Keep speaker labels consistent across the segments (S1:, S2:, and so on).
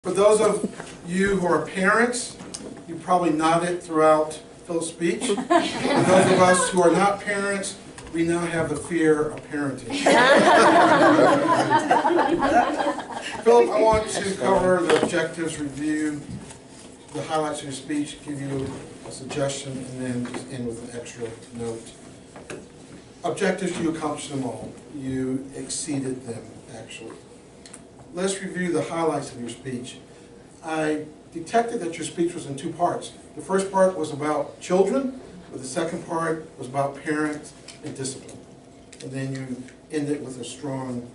S1: For those of you who are parents, you probably nodded throughout Philip's speech. For those of us who are not parents, we now have the fear of parenting. Philip, I want to cover the objectives, review the highlights of your speech, give you a suggestion, and then just end with an extra note. Objectives, you accomplished them all. You exceeded them, actually. Let's review the highlights of your speech. I detected that your speech was in two parts. The first part was about children, but the second part was about parents and discipline. And then you ended with a strong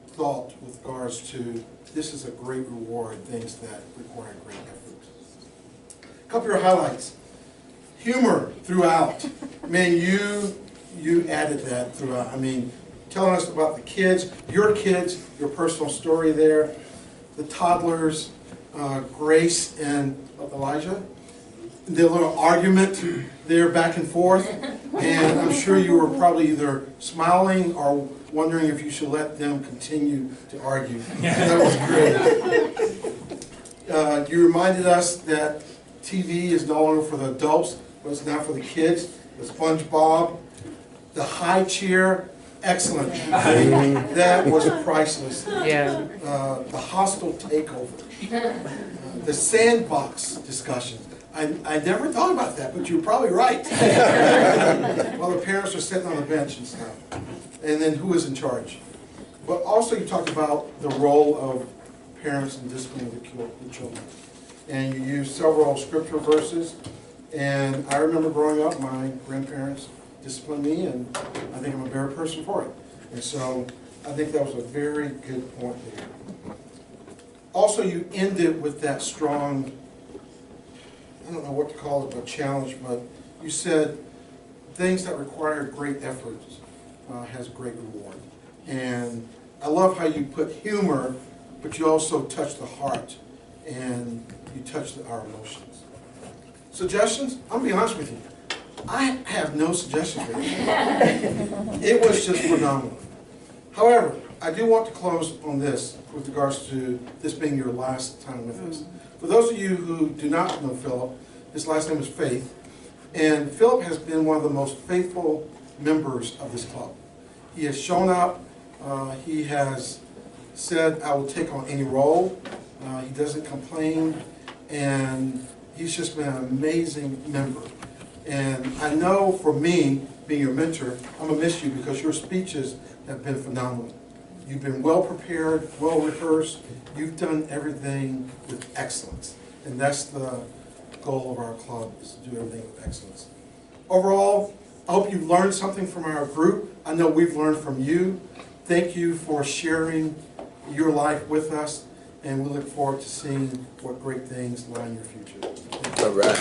S1: thought with regards to this is a great reward, things that require great effort. A couple of your highlights. Humor throughout. Man, you added that throughout. I mean, telling us about the kids, your personal story there, the toddlers, Grace and Elijah, their little argument there back and forth, and I'm sure you were probably either smiling or wondering if you should let them continue to argue. That was great. You reminded us that TV is no longer for the adults, but it's now for the kids. The SpongeBob, the high chair, excellent. That was priceless.
S2: Yeah.
S1: The hostile takeover. The sandbox discussion. I never thought about that, but you're probably right. While the parents are sitting on the bench and stuff. And then who is in charge? But also you talked about the role of parents in disciplining the children. And you used several scripture verses. And I remember growing up, my grandparents disciplined me, and I think I'm a better person for it. And so I think that was a very good point there. Also, you ended with that strong, I don't know what to call it, but challenge, but you said things that require great effort has great reward. And I love how you put humor, but you also touch the heart, and you touch our emotions. Suggestions? I'm going to be honest with you. I have no suggestions for you. It was just phenomenal. However, I do want to close on this with regards to this being your last time with us. For those of you who do not know Philip, his last name is Faith, and Philip has been one of the most faithful members of this club. He has shown up, he has said, I will take on any role, he doesn't complain, and he's just been an amazing member. And I know for me, being your mentor, I'm going to miss you because your speeches have been phenomenal. You've been well prepared, well rehearsed. You've done everything with excellence. And that's the goal of our club, is to do everything with excellence. Overall, I hope you've learned something from our group. I know we've learned from you. Thank you for sharing your life with us. And we look forward to seeing what great things lie in your future.
S3: All right.